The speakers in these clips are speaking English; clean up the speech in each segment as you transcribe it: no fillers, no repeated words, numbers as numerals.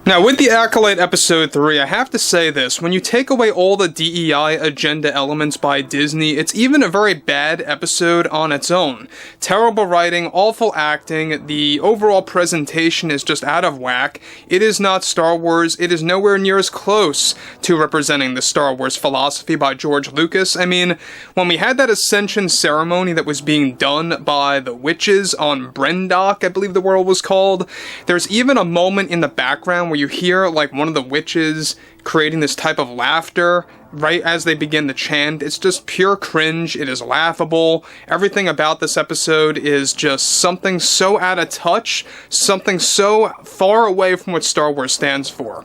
Now, with the Acolyte Episode 3, I have to say this, when you take away all the DEI agenda elements by Disney, it's even a very bad episode on its own. Terrible writing, awful acting, the overall presentation is just out of whack. It is not Star Wars, it is nowhere near as close to representing the Star Wars philosophy by George Lucas. I mean, when we had that Ascension ceremony that was being done by the witches on Brendock, I believe the world was called, there's even a moment in the background where you hear like one of the witches creating this type of laughter right as they begin the chant. It's just pure cringe. It is laughable. Everything about this episode is just something so out of touch, something so far away from what Star Wars stands for.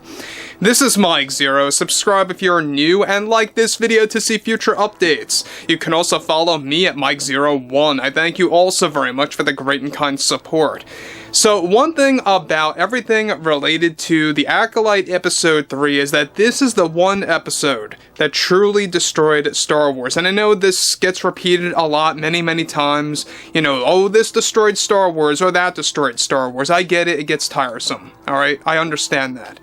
This is Mike Zero. Subscribe if you're new and like this video to see future updates. You can also follow me at Mike01. I thank you all so very much for the great and kind support. So one thing about everything related to the Acolyte Episode 3 is that this is the one episode that truly destroyed Star Wars. And I know this gets repeated a lot, many times. You know, oh, this destroyed Star Wars, or that destroyed Star Wars. I get it, it gets tiresome. Alright, I understand that.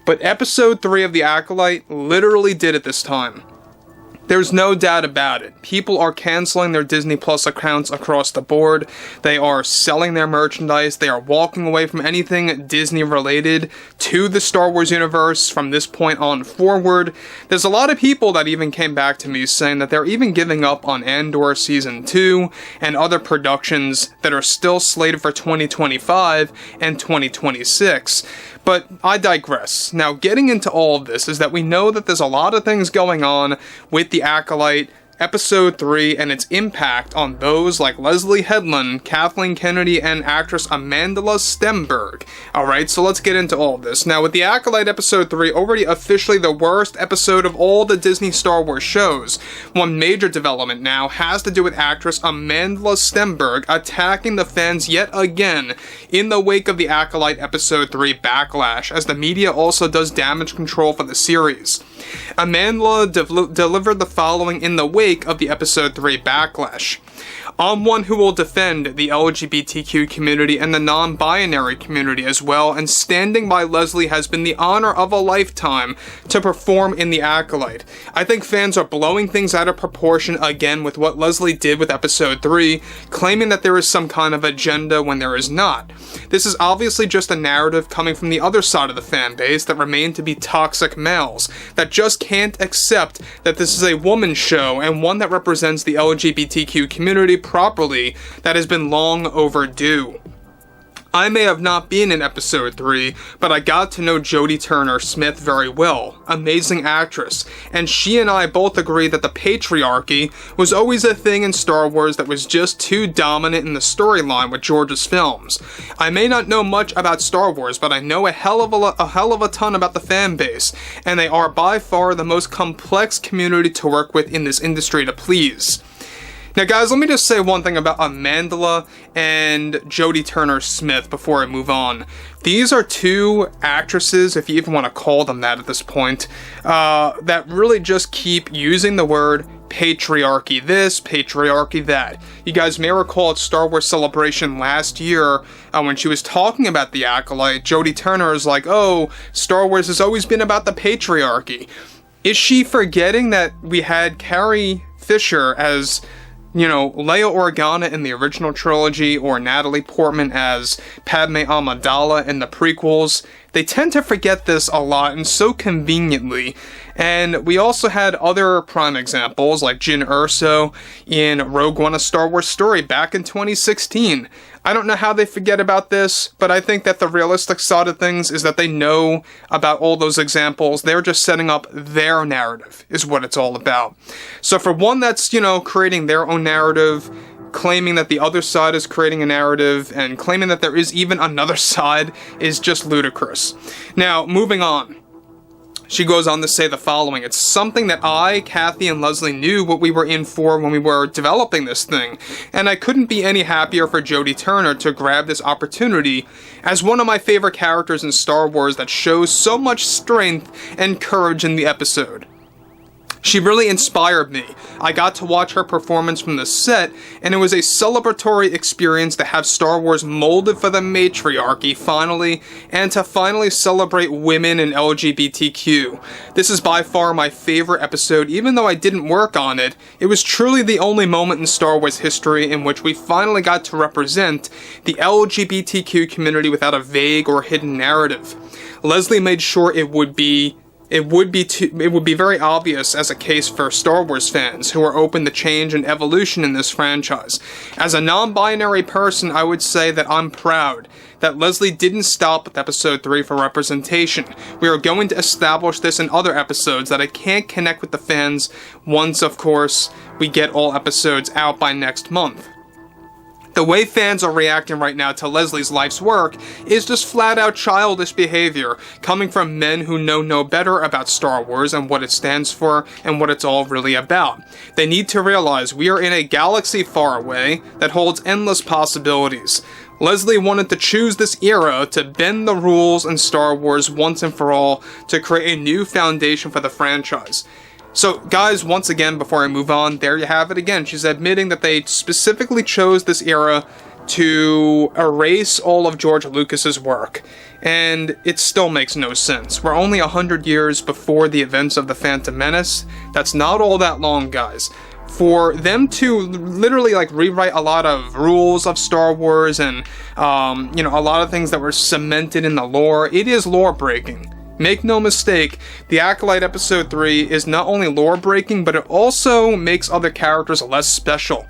But Episode 3 of the Acolyte literally did it this time. There's no doubt about it. People are canceling their Disney Plus accounts across the board. They are selling their merchandise. They are walking away from anything Disney related to the Star Wars universe from this point on forward. There's a lot of people that even came back to me saying that they're even giving up on Andor Season 2 and other productions that are still slated for 2025 and 2026. But I digress. Now, getting into all of this is that we know that there's a lot of things going on with the Acolyte Episode 3 and its impact on those like Leslye Headland, Kathleen Kennedy, and actress Amandla Stenberg. Alright, so let's get into all of this. Now, with the Acolyte Episode 3 already officially the worst episode of all the Disney Star Wars shows, one major development now has to do with actress Amandla Stenberg attacking the fans yet again in the wake of the Acolyte Episode 3 Backlash, as the media also does damage control for the series. Amandla delivered the following in the wake of the Episode 3 Backlash. I'm one who will defend the LGBTQ community and the non-binary community as well, and standing by Leslye has been the honor of a lifetime to perform in the Acolyte. I think fans are blowing things out of proportion again with what Leslye did with Episode 3, claiming that there is some kind of agenda when there is not. This is obviously just a narrative coming from the other side of the fan base that remain to be toxic males, that just can't accept that this is a woman's show and one that represents the LGBTQ community properly that has been long overdue. I may have not been in Episode 3, but I got to know Jodie Turner-Smith very well, amazing actress, and she and I both agree that the patriarchy was always a thing in Star Wars that was just too dominant in the storyline with George's films. I may not know much about Star Wars, but I know a hell of a ton about the fan base, and they are by far the most complex community to work with in this industry to please. Now guys, let me just say one thing about Amandla and Jodie Turner-Smith before I move on. These are two actresses, if you even want to call them that at this point, that really just keep using the word patriarchy this, patriarchy that. You guys may recall at Star Wars Celebration last year, when she was talking about the Acolyte, Jodie Turner is like, oh, Star Wars has always been about the patriarchy. Is she forgetting that we had Carrie Fisher as, you know, Leia Organa in the original trilogy, or Natalie Portman as Padme Amidala in the prequels? They tend to forget this a lot, and so conveniently. And we also had other prime examples, like Jyn Erso in Rogue One: A Star Wars Story back in 2016. I don't know how they forget about this, but I think that the realistic side of things is that they know about all those examples. They're just setting up their narrative, is what it's all about. So for one that's, you know, creating their own narrative, claiming that the other side is creating a narrative, and claiming that there is even another side is just ludicrous. Now, moving on. She goes on to say the following: it's something that I, Kathy, and Leslye knew what we were in for when we were developing this thing, and I couldn't be any happier for Jodie Turner to grab this opportunity as one of my favorite characters in Star Wars that shows so much strength and courage in the episode. She really inspired me. I got to watch her performance from the set, and it was a celebratory experience to have Star Wars molded for the matriarchy finally, and to finally celebrate women and LGBTQ. This is by far my favorite episode. Even though I didn't work on it, it was truly the only moment in Star Wars history in which we finally got to represent the LGBTQ community without a vague or hidden narrative. Leslye made sure it would be very obvious as a case for Star Wars fans who are open to change and evolution in this franchise. As a non-binary person, I would say that I'm proud that Leslye didn't stop with episode 3 for representation. We are going to establish this in other episodes that I can't connect with the fans once, of course, we get all episodes out by next month. The way fans are reacting right now to Leslie's life's work is just flat-out childish behavior, coming from men who know no better about Star Wars and what it stands for and what it's all really about. They need to realize we are in a galaxy far away that holds endless possibilities. Leslye wanted to choose this era to bend the rules in Star Wars once and for all to create a new foundation for the franchise. So, guys, once again, before I move on, there you have it again. She's admitting that they specifically chose this era to erase all of George Lucas's work. And it still makes no sense. We're only 100 years before the events of The Phantom Menace. That's not all that long, guys. For them to literally, rewrite a lot of rules of Star Wars and, a lot of things that were cemented in the lore, it is lore-breaking. Make no mistake, the Acolyte episode 3 is not only lore-breaking, but it also makes other characters less special.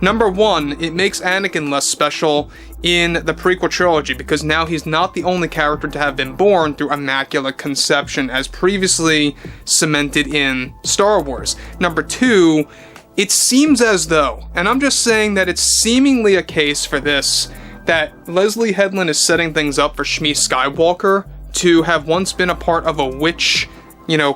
Number one, it makes Anakin less special in the prequel trilogy, because now he's not the only character to have been born through immaculate conception, as previously cemented in Star Wars. Number two, it seems as though, and I'm just saying that it's seemingly a case for this, that Leslye Headland is setting things up for Shmi Skywalker to have once been a part of a witch,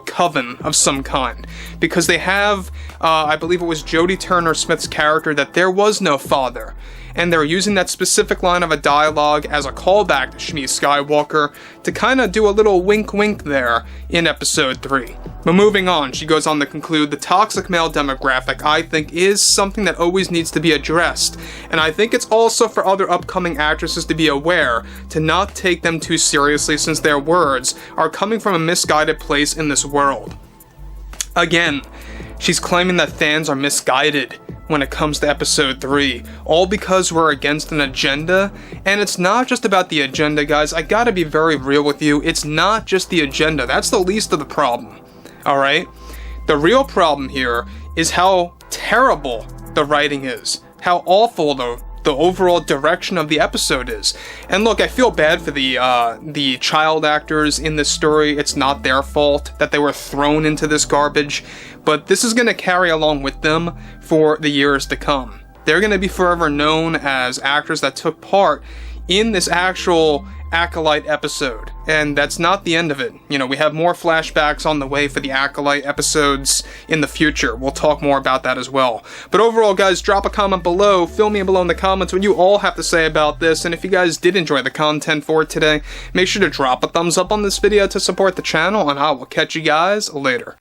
coven of some kind. Because they have, I believe it was Jodie Turner-Smith's character, that there was no father. And they're using that specific line of a dialogue as a callback to Shmi Skywalker to kind of do a little wink-wink there in episode 3. But moving on, she goes on to conclude, the toxic male demographic, I think, is something that always needs to be addressed. And I think it's also for other upcoming actresses to be aware, to not take them too seriously, since their words are coming from a misguided place in this world. Again, she's claiming that fans are misguided when it comes to episode 3, all because we're against an agenda. And it's not just about the agenda, guys. I gotta be very real with you. It's not just the agenda. That's the least of the problem. Alright? The real problem here is how terrible the writing is. How awful the overall direction of the episode is. And look, I feel bad for the child actors in this story. It's not their fault that they were thrown into this garbage, but this is going to carry along with them for the years to come. They're going to be forever known as actors that took part in this actual Acolyte episode, and that's not the end of it. We have more flashbacks on the way for the Acolyte episodes in the future. We'll talk more about that as well. But overall, guys, drop a comment below, fill me below in the comments what you all have to say about this, and if you guys did enjoy the content for today, make sure to drop a thumbs up on this video to support the channel, and I will catch you guys later.